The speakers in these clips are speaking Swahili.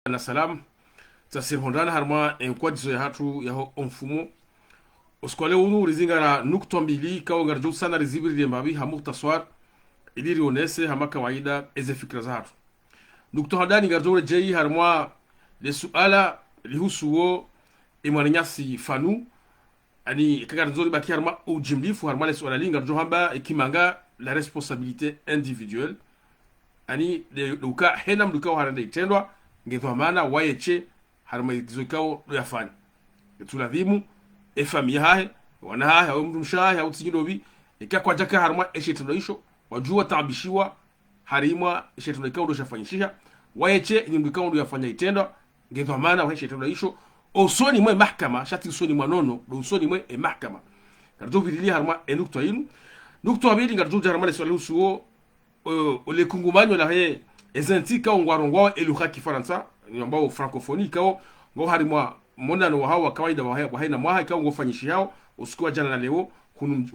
na salam tasirhondana harma enkwajizo ya hatu ya mfumo uskwale unu rizingara nukta mbili kawa ngarjo sana rizibiri dembabi hamu taswar idiri onese hama kawaida eze fikra za hatu nukta hadani ngarjo jei harma le suala lihusuo imwaninyasi fanu ani kagarzo baki harma ujimlifu harma le suala li ngarjo hamba ikimanga la responsabilité individuelle ani de luka hena mduka harande itendwa ngethwa maana wayeche harmaizo kao yafanya tuladhimu efamia hahe wana hahe au mtu mshahe au tsigidobi ikakwa jaka harma eshetunaisho wajua tabishiwa harimwa eshetunakao ndo shafanyisha wayeche nyumdukao ndo yafanya itendwa ngethwa maana wa eshetunaisho osoni mwe mahkama shati usoni mwanono do usoni mwe mahkama kardo vidili harma enukto inu nukto abidi ngarjo harma le swali usuo ole kungumanyo la he ezenti ka ngwarongwa eluha kifaransa ambao francophonie kao ngo harimwa monano wa hawa kawaida wa haina mwaha kao ngo fanyishi hao usiku jana na leo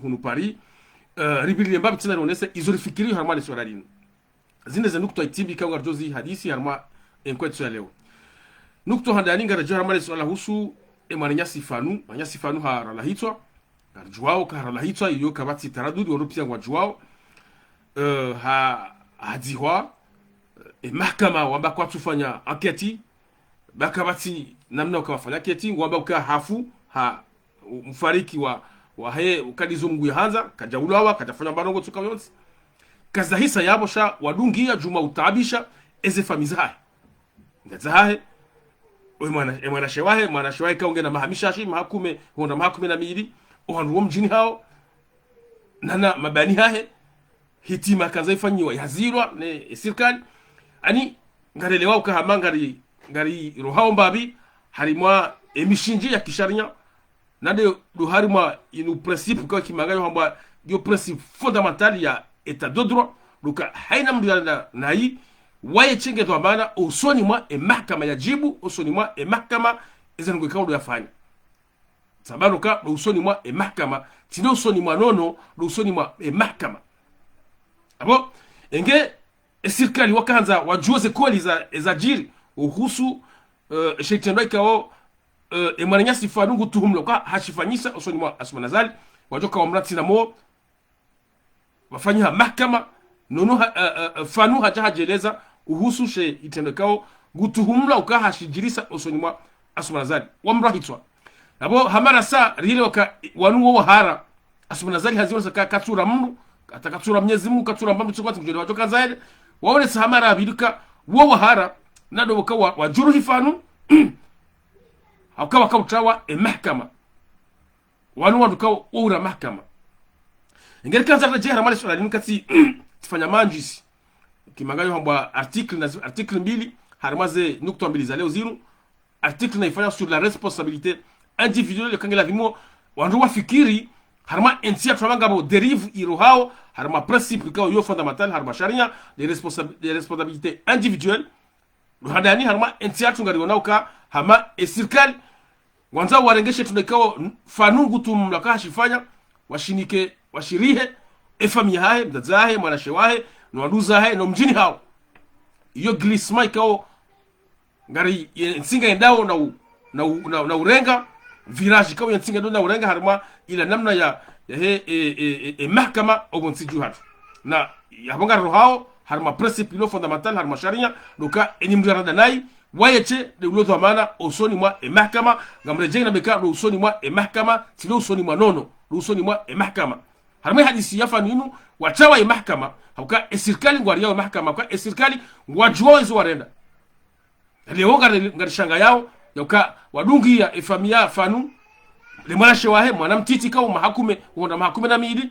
hunu Paris ribili mbabi tena onese izorifikiri harma le swala lino zine za nukto itibi ka ngarjozi hadisi harma enkwetu ya leo nukto handani ngarjo harma le swala husu emanyasi fanu harala hitwa ngarjuao ka harala hitwa iyo kabati taradudi woropia ngwajuao ha hadiwa mahkama wamba kwa tufanya anketi bakabati namna ukawafanya anketi wamba uka hafu ha mfariki wa he ukadizo mgu hanza kajaulawa kajafanya barongo tuka yonsi kaza hisa yabo sha wadungia juma utabisha eze famizahe ngazahe mwana shewahe kaunge na mahamisha shi mahakume honda mahakume na miili ohanruo mjini hao nana mabani hahe hitima kaza ifanyiwa yazirwa ne serikali ani ngarelewa ukahama ngari rohao mbabi harimwa emishinji ya kisharinya nade do harimwa inu principe kwa kimangayo hamba dio principe fondamental ya etat de droit luka haina mdana nai waye chenge to bana usoni mwa mahkama ya jibu usoni mwa mahkama ezango kaundo yafanya sababu ka usoni mwa mahkama tino usoni mwa nono usoni mwa mahkama abo enge serikali wakaanza wajuze kweli za jiri uhusu sheitendo ikao emanyasi fanu gutuhumlo kwa hashifanyisa usoni mwa asmanazali wajoka wa mrati na mo wafanyia mahkama nono fanu hajajeleza uhusu sheitendo ikao gutuhumlo kwa hashijirisa usoni mwa asmanazali wamrahitwa abo hamara sa rile waka wanu wo hara asmanazali haziwa saka katura mnu atakatura Mwenyezi Mungu katura mbambu chokwati kujele wajoka zaidi waone sahamara abiduka wo wahara nado wakawa wajuruhi fanu hakawa kautawa mahkama wanu wandukawa ura mahkama ingeri kanza rejea mali swala nimkati tifanya manjisi kimangayo hamba article mbili harmaze nukta mbili za leo zinu article naifanya sur la responsabilité individuelle kangela vimo wandu wafikiri harma entia twabanga bo derive irohao harma principe kao yo fondamental harma sharia les responsabilités individuelles hadani harma entia tungariona uka hama esirkali wanza warengeshe tunekao fanungu tumlaka hashifanya washinike washirihe efamia hae mdazahe mwanashewahe no waduza hae no mjini hao iyo glisma kao ngari nsinga endao na urenga virage kao nsinga ndo na urenga harma ila namna ya mahkama obonsiju hatu na yabonga rohao harma principe lo fondamental harma sharia doka enimrada nai wayeche de uloto amana osoni mwa mahkama ngamreje na beka do usoni mwa mahkama tilo usoni mwa nono do usoni mwa mahkama harma hadisi yafa ninu wachawa mahkama hauka serikali ngwaria mahkama kwa serikali ngwajua hizo warenda leo ngarishanga yao yoka wadungia efamia fanu le mwana shewahe mwana mtiti kao mahakume honda mahakume na miili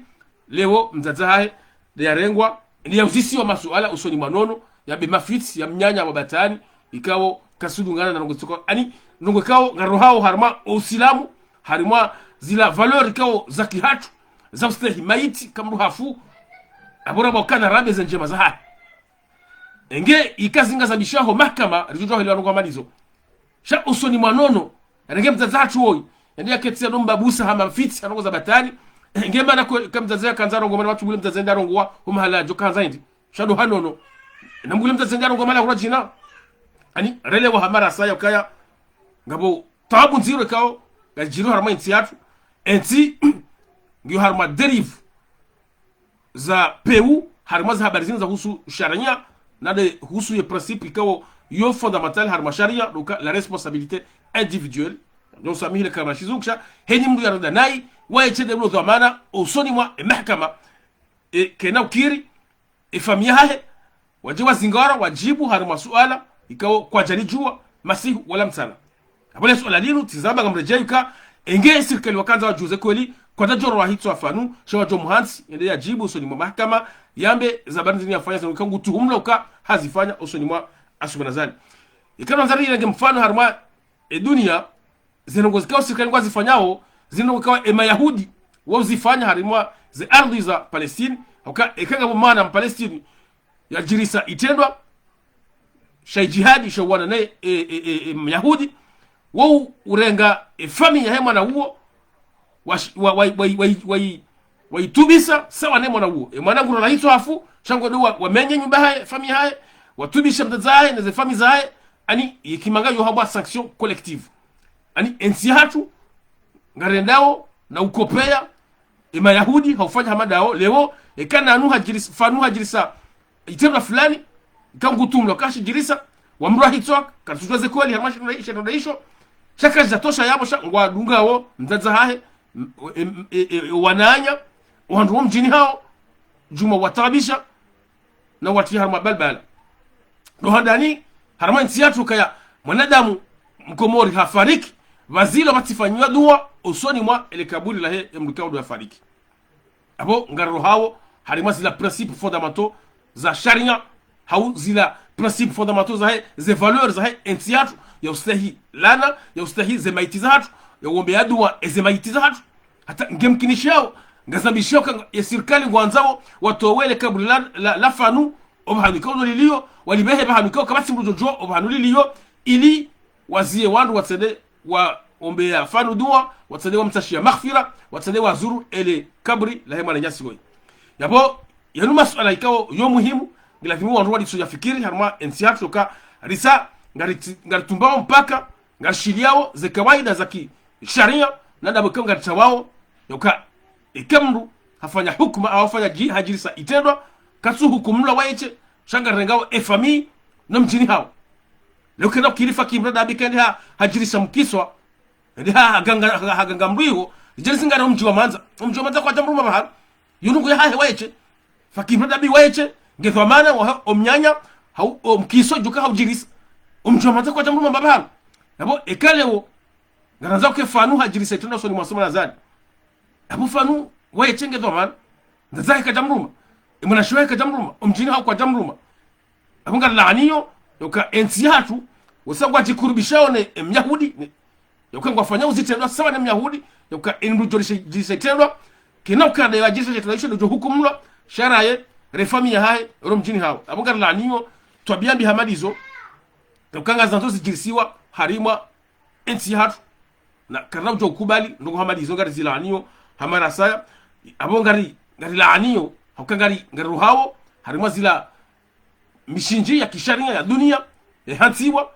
leo mzazahe de yarengwa ni yauzisi wa masuala usoni manono ya be mafits ya mnyanya wa batani ikao kasudungana na ngotoko ani nungo kao ngarohao harma uislamu harima zila valeur kao za kihatu za ustahi maiti kamru hafu abora bokana rabe za njema za hai enge ikazinga za bishaho mahkama rijojo ile ngoma malizo sha usoni manono renge mzazatu woi ndia ketsia nomba busa hama fits anongoza batani ngema na kamzazea kanzaro ngoma watu bule mzazenda rongwa umahala jo kanza indi shado hanono na mbule mzazenda rongoma la urajina ani rele wa hamara saya kaya ngabo tabu nziro kao gajiru harma inti yatu enti ngiyo harma derive za peu harma za habari za husu sharia na de husu ye principe kao yo fondamental harma sharia donc la responsabilité individuelle donc ça mihile kama shizukisha heni mdu yarada nai waechede mlo dhamana usoni mwa mahkama kena ukiri famia hahe wajiwa zingara wajibu harma suala ikawo kwa jani jua masihu wala msana abole suala linu tizaba ngamrejeyuka enge sirikali wakanza wajuze kweli kwa tajoro wa hitso afanu shawa jo muhansi ende ya jibu usoni mwa mahkama yambe zabani zini yafanya sana kangu tuhumla uka hazifanya usoni mwa asubanazali ikana nzari yenge mfano harma dunia zinongozi kao sirikali kwa zifanyao zinongozi kao mayahudi wao zifanya harima ze ardhi za Palestine uka ekanga mwana mpalestini ya jirisa itendwa shay jihadi shawana ne Yahudi wao urenga family ya mwana huo waitubisa sawa ne mwana huo mwana nguro rahito afu shango do wamenye nyumba haye family haye watubisha mtazaye na ze family zaye ani ikimanga yo haba sanction collective ani ensi hatu ngarendao na ukopea Yahudi haufanya hamadao leo ekana anu hajirisa fanu hajirisa itenda fulani kangutumlo kashi jirisa wamrua hitwa katutuze kweli hamashi tunaisho shaka zatosha yabo ngwa dungawo mzaza hahe wananya wandu mjini hao juma watabisha na wati harma balbala ndo handani harma ntiatu kaya mwanadamu mkomori hafariki wazilo batifanywa dua usoni mwa ile kaburi la he mlikao do hafariki abo ngaro hao harima zila principe fondamentaux za sharia hau zila principe fondamentaux za ze valeurs za entiatu ya ustahi lana ya ustahi ze maitizatu ya uombe adua ze maitizatu hata ngemkinishao ngazambishao ya serikali ngwanzao watowele kaburi la fanu obahanukao lilio walibehe bahanukao kabati mrujojo obahanulilio ili wazie wandu watsede wa ombe ya fanu dua watsede wa mtashia maghfira watsede wa zuru ele kaburi la hema na nyasi goi yabo yanu masuala ikao yo muhimu ngilafimi wandu wadi soja fikiri harma ensiatu ka risa ngaritumbawo mpaka ngashiliao ze kawaida za sharia na ndabo kwa ngaritawao yoka ikamru hafanya hukuma au fanya hajirisa itendwa kasu hukumula waiche shanga rengao family na mjini hao leo kana kilifa kimrada abikende hajirisa mkiswa ndi haganga mriho jelisi ngara mji wa manza kwa jamruma bahar yunungu ya hahe waiche fakimrada bi waiche ngethwamana wa omnyanya hau omkiso juka hajirisa mji wa manza kwa jamruma bahar nabo ekaleo ngaranza ke fanu hajirisa itendwa so ni mwasoma nazadi abo fanu waiche ngethwamana ndazahe ka jamruma imuna shwe ka jamruma omjini hau kwa jamruma abunga laaniyo yoka ensi hatu wasangwa jikurubishao ne myahudi yoka ngwafanya uzitendwa sawa ne myahudi yoka enrujorisha jisitendwa kinoka de wajisa jitendwa do hukumwa sharaye refamia hae ro mjini hao abunga laaniyo twabiambi hamadizo yoka ngazanzo zijirisiwa harima ensi hatu na karaujo kubali ndo hamadizo ngari zilaniyo hamara saya abongari ngari laaniyo hokangari ngaru hao harima zila mishinji ya kisharia ya dunia hantiwa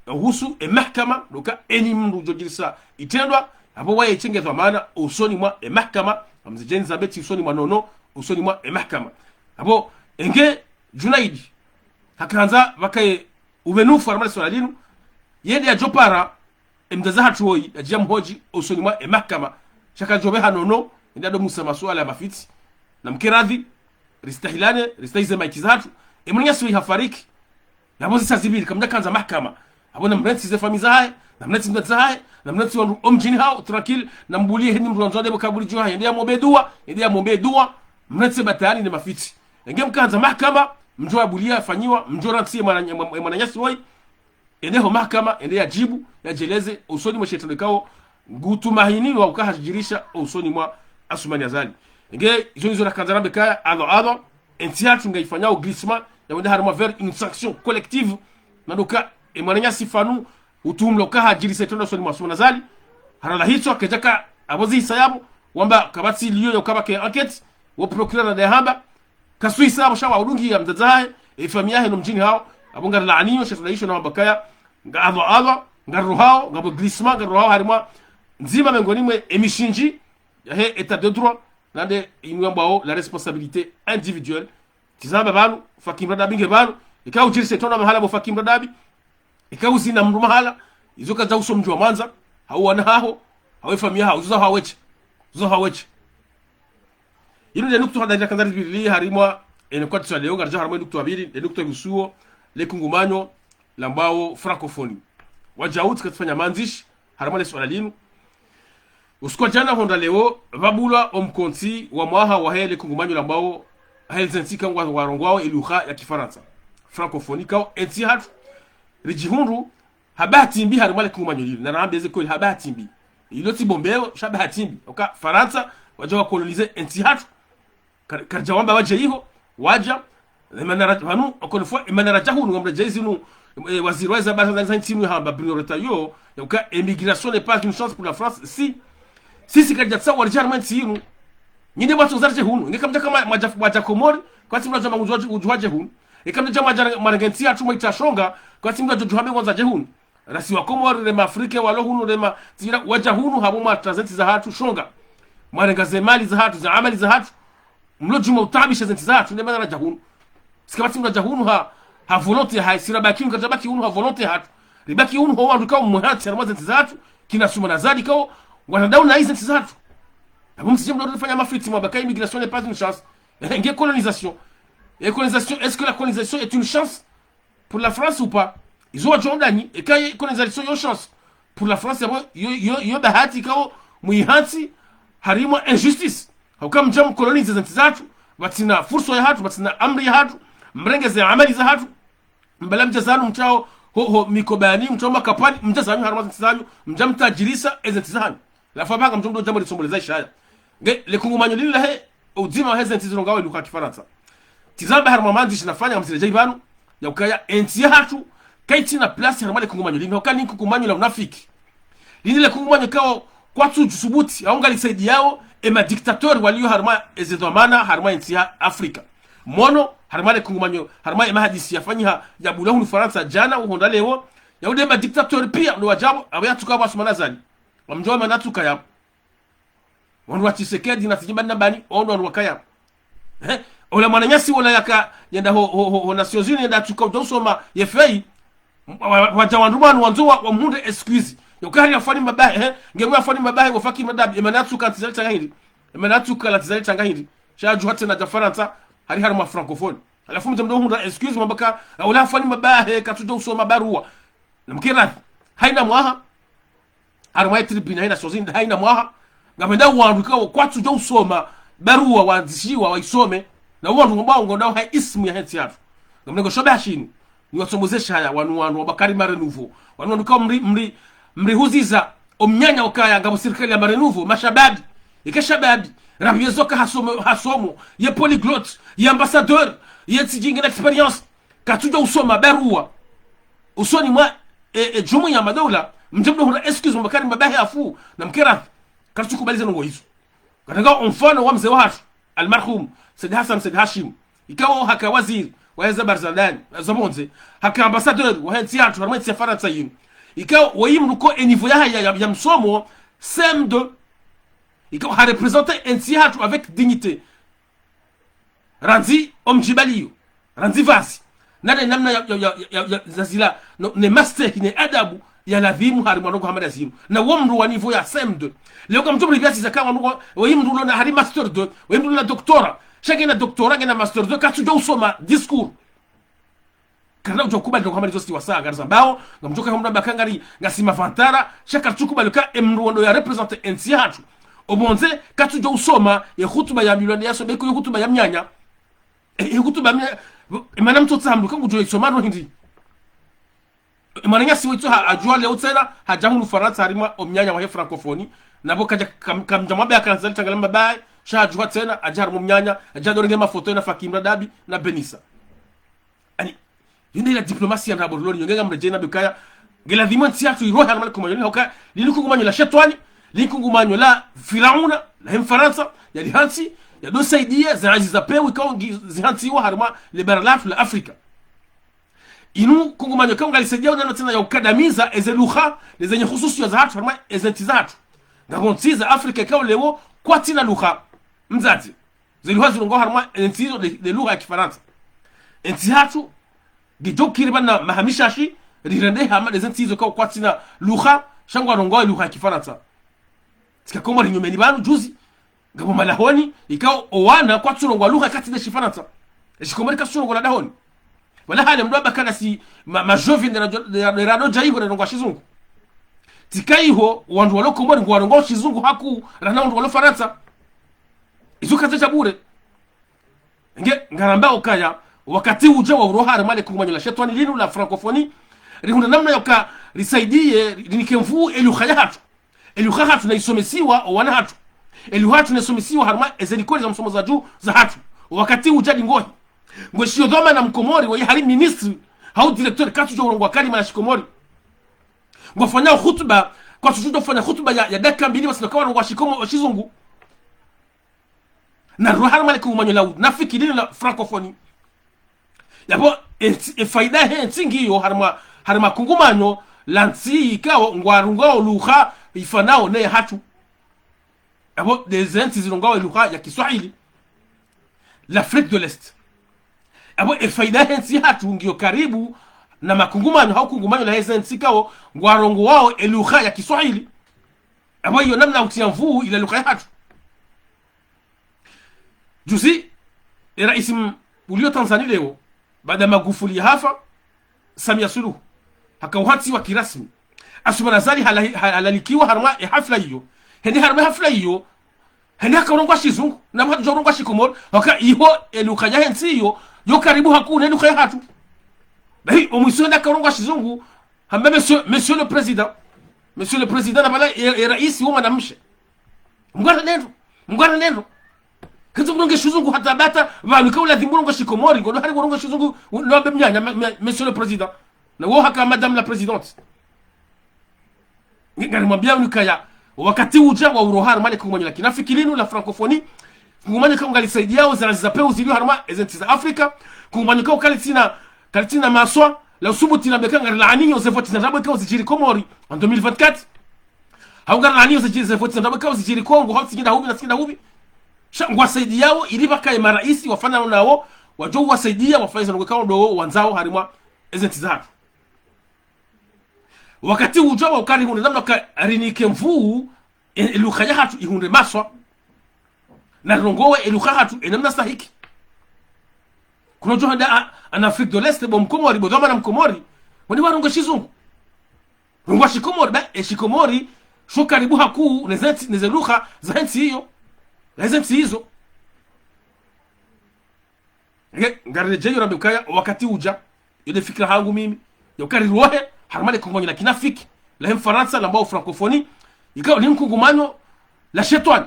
husu mahkama doka eni mndu jojirisa itendwa abo waye chengezwa maana usoni mwa mahkama amzijeni zabeti usoni mwa nono usoni mwa mahkama abo enge Junaidi hakanza bakaye ubenufu armali swala linu yede ya jopara mdaza hatuoi ya jamhoji usoni mwa mahkama shaka jobe hanono ndado musa masuala ya mafiti na mkiradhi ristahilane ristahize maikizatu emanya sui hafariki yabo zisazibiri kamda kanza mahkama abona mrenzi ze famiza haye na mrenzi mdaza haye na mrenzi wa omjini hao tranquille na mbulie heni mronzode bakaburi jua yende ya mombe dua mrenzi batani ni mafiti ngem kanza mahkama mjoa bulia afanyiwa mjora tsie mwananyasi woi eneo mahkama ende ya jibu ya jeleze usoni mwa shetani kao gutumahini wa ukahajirisha usoni mwa asumani azali nge izo na kanza rambe kaya ado entiatu ngaifanyao glissement ya wenda harima vers une sanction collective nadoka emananya sifanu utumlo ka hajirisa tendo soni mwa asumani azali harala hicho kejaka abozi isayabu wamba kabati liyo yokaba ke enquête wo procureur na dehamba kasui sabo shawa urungi ya mzazae famia he no mjini hao abunga la anio shetanaisho na mabakaya ngado ngaruhao ngabo glissement ngaruhao harimo nzima mengoni mwe emishinji ya he état de droit nande inwambao la responsabilité individuelle tizamba banu fakimra dabi ngebanu ikau jirse tona mahala bo fakimra dabi ikau zina mru mahala izoka za uso mjwa manza hauwana haho hawe famia hao zo haweche ino de nukto hada kanzari bili harimwa ene kwa tsale yo garja harimo nukto abiri de nukto gusuo le kungumanyo lambao francophonie wajaut katfanya manzish harimo le swala linu usko jana honda leo vabula omkonti wa mwaha wa hele kungumanyo lambao helzenti kangwa warongwao iluha ya kifaransa francophonie kao enti hatu rijihundu habati mbi harimo le kungumanyo linu na rambeze ko habati mbi iloti bombeo shabati mbi oka faransa wajawa kolonize enti hatu karjawamba waje hiho waja emanara hanu encore une fois emanara jahunu ngamra jezinu waziri wa zabata za nchini hamba priorité yo yoka immigration n'est pas une chance pour la France si kajatsa warjarment sinu nyinde watu zarje hunu ngekamja kama maja komori kwa timu za ujuaje hunu ikamja jama marangenti atu mwaita shonga kwa timu za juhame kwanza je hunu rasi wa komori le Afrika walo hunu le tira waja hunu habuma transit za hatu shonga marangaze mali za hatu za amali za hatu mlojuma utabisha zenti za hatu ndemana na hunu sikabati mna hunu ha volonté ha sira baki ngajabaki hunu ha volonté hatu ribaki hunu ho wandu kao muhati na zenti za hatu kina suma na zadi kao wanadau na zenti za hatu abo msije mlo fanya mafiti mwa baka immigration n'est pas une chance nge colonisation et colonisation est-ce que la colonisation est une chance pour la France ou pas ils ont jondani et quand colonisation yo chance pour la France yo bahati kao muihanti harimo injustice hukam jam colonize zenti za hatu batina furso ya hatu batina amri ya hatu mrengeze amali za hatu mbala mjazanu mchao ho mikobani mchoma kapani mjazanu harama zanu mjamtajirisa ezentizanu la fabanga mjomdo jambo lisomboleza shaya nge le kungumanyo lile he udima hezentiziro ngawe luka kifaransa tizamba harama mandishi nafanya msileje ibanu ya ukaya enti hatu kaitina place harama le kungumanyo lile hokani kungumanyo la unafiki lile kungumanyo kao kwatu jusubuti aunga lisaidi yao ema dictateur walio harama ezedomana harama enti Afrika mono harama le kungumanyo harama ema hadisi yafanyiha ya bulahu Faransa jana uhonda leo ya udema dictateur pia ndo wajabu abayatuka basumana zani wamjoma manatuka ya wanu wachisekedi na tijimba nabani ondo wanu wakaya ola mwananyasi wala yaka yenda ho Nations Unies yenda tuka usoma yefei wajawandumanu wanzo wa mhunde excuse yokari afani mabahe ngemu afani mabahe wafaki madabi emanatuka tizali tangahindi emanatuka la tizali tangahindi shaju hata na Faransa hari harma francophone alafu mtamdo hunda excuse mabaka wala afani mabahe katuja usoma barua namkira haina mwaha harma tribuna haina sozini haina mwaha ngamenda wanduka kwatu jo usoma barua wanzishiwa waisome na wandu ngambao ngondao hai ismu ya henti yatu ngamnego shobe hashini ni wasomozesha haya wanu bakari marenuvo wanu kwa mri huziza omnyanya okaya ngabo serikali ya marenuvo mashababi ikashababi rabiezoka hasomo ye polyglotte ye ambassadeur ye tijinga experience katuja usoma barua usoni mwa jumu ya madola mjumdo huna excuse mbakari mabahi afu na mkera katukubaliza ngo hizo katanga mfano wa mzee watu almarhum Said Hassan Said Hashim ikawa haka waziri wa Heza Barzadani zamonze haka ambassadeur wa henti yatu harma ya Faransa yinu ikawa wayimruko niveau ya msomo CM2 ikawa ha représenter henti yatu avec dignité ranzi omjibaliyo ranzi vasi nade namna ya zazila ne master ne adabu ya ladhimu hari mwanongo hamada zimu na wamru wa niveau ya CM2 leo kama mtumri biasi zaka mwanongo wayimru na hari master 2 wayimru na doktora shaka na doktora na master 2 katuja usoma discours kana ujokuba ndo kama lizosti wasa garza bao ngamjoka hamna bakangari ngasima fantara shaka tukuba luka emruondo ya representer NC hatu obonze katuja usoma ya hutuba ya milioni yaso beko ya hutuba ya mnyanya hutuba mnya emana mtotsa hamluka ngujo isomano hindi mananya siwetu ajua leo tena hajahunu Faransa harima omnyanya wa francophonie nabo kaja kamjamabe akanzali tangalamba bai shajua tena ajar mumnyanya ajadorenge mafoto na Fakimra Dabi na Benissa ani yinde la diplomatie na borloni ngenga mrejena bikaya gela dimanti yatu iroha harima kumanyo hoka liliku kumanyo la shetwani liliku kumanyo la firauna la Faransa ya lihansi ya dosaidia za aziza pewi kwa zihansi wa harima liberalaf la Afrika inu kungumanyo kama ngalisaidia nano tena ya ukadamiza eze lugha zenye hususi za hatu harma eze ntizatu ngabontiza Afrika ikawa leo kwa tina lugha mzazi zilikuwa zilongo harma entizo de lugha ya Kifaransa entihatu gidokiri bana mahamishashi rirende hama eze entizo kwa tina lugha shangwa rongo lugha ya Kifaransa sikakoma rinyumeni banu juzi ngabo malahoni ikawa owana kwa turongo lugha kati na Kifaransa shikomori kasurongo la dahoni wala hali mdoba kana si majovi de rado jaiho na ngwa shizungu tikaiho wandu waloko mboni ngwa ngwa shizungu haku rana wandu walo Faransa izuka za bure ngaramba ukaya wakati uja wa urohara mali kungumanyo la shetani linu la francophonie rihunda namna yoka risaidie rinikemvu elugha hatu na isomesiwa wana hatu elugha hatu na isomesiwa harma ezelikoli za msomo za juu za hatu wakati uja ngohi ngweshio dhoma na mkomori wa hari ministri hau director katu jo ngwa kalima na shikomori ngwafanya hutuba kwa tujudo fanya hutuba ya dakika 2 basi nakawa ngwa shikomo shizungu na rohar malik umanyo laud nafiki dini la francophonie yabo faida he ntingiyo harma kungumanyo lansi ikawo ngwarunga lugha ifanao ne hatu yabo des enti zilonga lugha ya Kiswahili l'Afrique de l'Est abo faida hensi hatu ngio karibu na makungumanyo hau kungumanyo la hensi kao ngwarongo wao lugha ya Kiswahili abo hiyo namna utiamvu ila lugha hatu juzi rais ulio Tanzania leo baada Magufuli hafa Samia Suluhu hakawati wa kirasmi asubana zali halalikiwa harma hafla hiyo hende harma hafla hiyo hende akarongo shizungu na mhadu jorongo shikomor waka iho lugha ya hensi hiyo yo karibu hakuna lugha hatu bai omusonda karongo shizungu hamba monsieur le président na bala rais woma namshe mngwana nendo kazo kurongo shizungu hata bata bali kaula dhimurongo shikomori ngono hari kurongo shizungu no bemnyanya monsieur le président na wo haka madame la présidente ngani mwambia unikaya wakati uja wa urohara mali kumanyo la kinafikilinu la francophonie kumanya kama ngalisaidia za peu zilio harma ezenti za Afrika kumanya kama kalitina maswa la usubuti na bekanga la aninyo zevoti na rabo kwa zijiri Komori en 2024 haunga la aninyo zevoti na rabo kwa zijiri Kongo hau sikinda hubi na sikinda hubi ngwa saidi yao ilibaka ya maraisi wafana nao wajo wasaidia wafaiza ngwa ndo wanzao harima ezenti za wakati ujawa ukari hunde namna karinike mvuu lugha ya hatu ihunde maswa na rongowe lugha hatu enamna sahiki kuna johanda an Afrique de l'Est bo mkomori bo dama na mkomori wani warongo shizungu rongo shikomori ba shikomori sho karibu haku neze lugha za hensi hiyo hensi hizo ngare jeyo rabukaya wakati uja yode fikra hangu mimi yokari rohe harmale kungonyo la kinafiki la Faransa la mbao francophonie ikawa ni mkungumanyo la shetani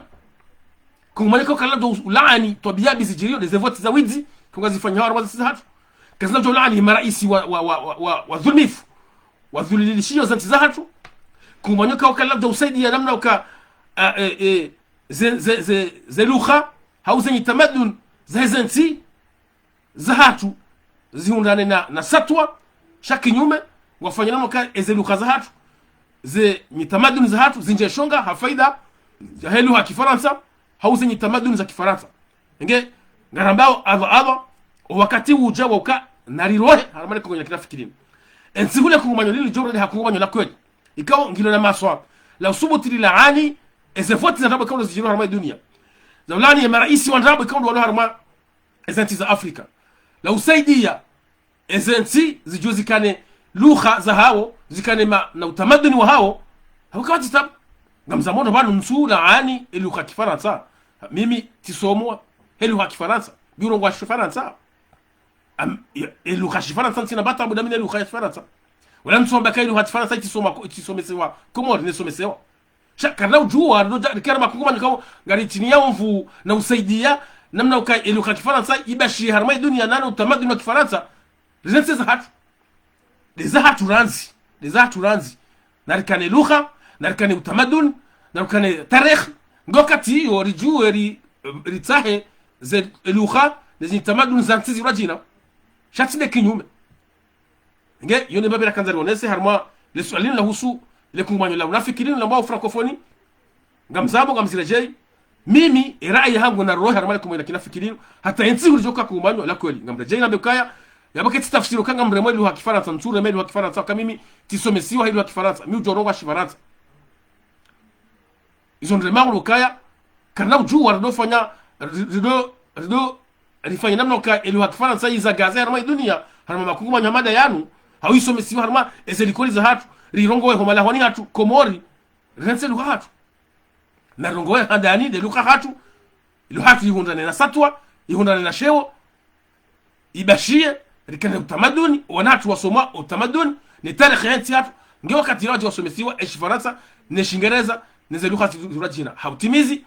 kungumanyo kwa kala do laani tobia bizijirio des votes za wizi kungazifanya harma za hatu kazina jo laani maraisi wa dhulmifu wa dhulilishio za hatu kungumanyo kwa kala do usaidi ya namna uka ze lugha hauzenyi tamadun za zenti za hatu ziundane na satwa shakinyume wafanya namo ka lugha za hatu ze mitamaduni za hatu zinje shonga hafaida ya helu ha Kifaransa hauze mitamaduni za Kifaransa ngarambao ava wakati uja wauka narirohe haramale kungonya kinafikirini ensihule kungumanyo lili jore hakungumanyo la kweli ikawa ngilo na maswa la usubuti lilaani ezefoti za rabo kauna zijiro harma dunia zawlani ya maraisi wa rabo kauna walo harma ezenti za Afrika la usaidia ezenti zijuzikane lugha za hao zikane na utamaduni wa hao hukati tab ngamzamono bano nsura ani lugha Kifaransa mimi tisomo lugha Kifaransa biro ngwa Kifaransa lugha Kifaransa sina bata muda mimi lugha Kifaransa wala nsomba kai lugha Kifaransa tisomesewa Komori nesomesewa shakana ujua ndo kera makunguma nikao ngari chini yao mvu na usaidia namna uka lugha Kifaransa ibashi harma dunia nana utamaduni wa Kifaransa rizenti za hatu des hatu ranzi narikane lugha narikane utamaduni narikane tarikh ngokati hiyo rijue ritsahe ze lugha des tamaduni za ntizi rajina shatide kinyume nge yone babira kanzari onese harma le swalini la husu le kungumanyo la unafikirini la mbao francophonie ngamzabo ngamzirejei mimi rai yangu na roho harma kumwenda kinafikirini hata enzi ulijoka kungumanyo la kweli ngamrejei na bekaya yabaketi tafsiri kanga mremo ile hakifaransa ntsure meli hakifaransa kama mimi tisomesiwa ile hakifaransa mi ujoronga shifaransa izo ndrema lokaya kana ujua rinofanya rido rifanya namna ka ile hakifaransa iza gaza harma dunia harma makungumanyo mada yanu hawisomesiwa harma ezelikoli za hatu rirongowe homala honi hatu komori rense luka hatu na rongowe handani de luka hatu ilu hatu yihundane na satwa yihundane na shewo ibashie rikane utamaduni wanatu wasoma utamaduni ni tarehe yanti hatu nge wakati raji wasomesiwa eshifaransa ne shingereza neze luka turajina hautimizi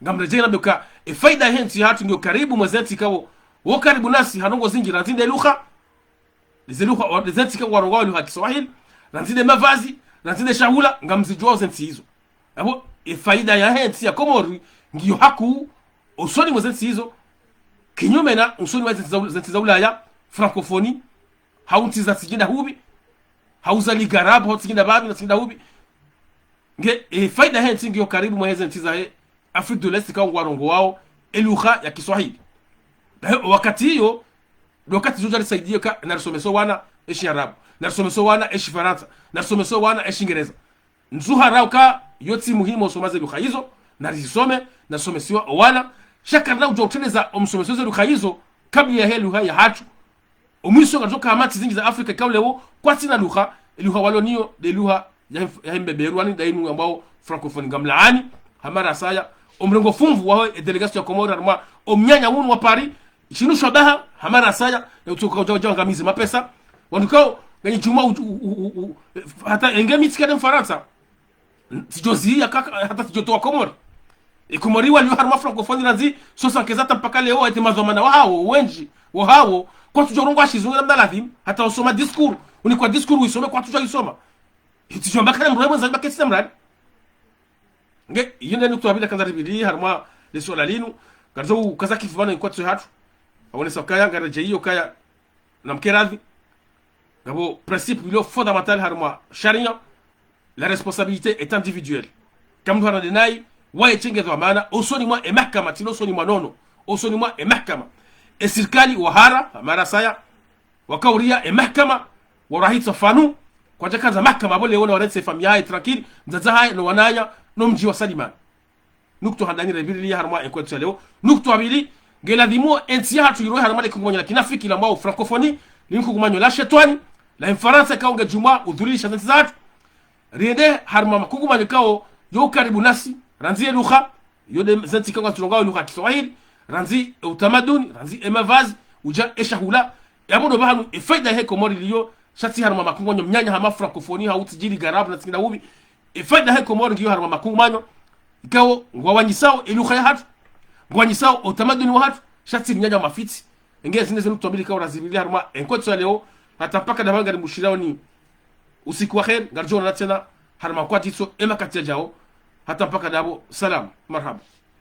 ngamrejena beka faida yanti hatu nge karibu mwezenti kawo wo karibu nasi hanongo zingira nzinde luka lizeluka lezenti kawo warongowe luka Kiswahili ranzide mavazi ranzide shahula ngamzijua zenti hizo abo faida ya henti ya Komori ngiyo haku usoni mwezenti hizo kinyume na usoni wa zenti za Ulaya francophonie haunti za tsigenda hubi hauzali garabu hauti tsigenda babi na tsigenda hubi nge faida henti ngiyo karibu mwa zenti za Afrique de l'Est kwa warongo wao lugha ya Kiswahili wakati hiyo wakati zote alisaidia ka na someso wana eshi arabu na someso wana eshi faransa na someso wana eshi ingereza nzuharau ka yoti muhimu somaze lugha hizo na risome na somesiwa wana shaka na ujoteleza omsomeso lugha hizo kabla ya lugha ya hatu umwiso ngajoka amati zingi za Afrika kaulewo kwa tina lugha walonio de lugha ya hembeberwani dainu ambao francophonie ngamlaani hamara saya omrengo fumvu wa delegation ya Komoro arma omnyanya wunu wa Paris shinu shodaha hamara saya ya utoka ngamizi mapesa wanukao ngani juma hata engemi tikade mfaransa tijozi ya kaka hata tijotoa Komoro Komori wali harma francophonie nazi sosa kezata mpaka leo ete mazomana wao wenji wao kwa tujorongo ashizunga mdalathim hata usoma discours unikwa discours uisome kwa tujoisoma tijomba kana mremo za baketi mradi nge yende nukto abila kanza ribili harma leso lalinu garzo kaza kifubana kwa tso hatu awone sokaya ngaraje hiyo kaya na mkeradhi ngabo principe bilo fondamental harma sharia la responsabilité est individuelle kam ndo na nai wa echengezwa maana usoni mwa mahakama tilo usoni mwa nono usoni mwa mahakama serikali wahara mara saya wakauria mahakama warahitsa fanu kwa jakaza mahakama bole wona warense famia hai tranquille nzaza hai no wanaya no mji wa Salima nukto handani rebili harma enkwetso leo nukto abili ngela dimo entia hatu yiro harma le kungonya kinafiki la mbao francophonie limko kumanyo la shetwani la Faransa kaonge juma udhurisha zanti zatu riende harma makungumanyo kao yo karibu nasi ranzi lugha yode zanti kaonga tulongao lugha Kiswahili ranzi utamaduni ranzi mavazi uja eshahula yabono bahanu faida he Komori liyo shati harma makungumanyo mnyanya hama francophonie hautijiri garabu na tsinda hubi faida he Komori ngiyo harma makungumanyo ikawo ngwanyisao lugha ya hatu ngwanyisao utamaduni wa hatu shati mnyanya mafiti ngeze zineze mtobili kawo razibili harma enkwetso leo hata mpaka dabanga ni mushirao ni usiku wa khair ngarjona tena harma kwa titso emakati jao hata mpaka dabo salam marhaba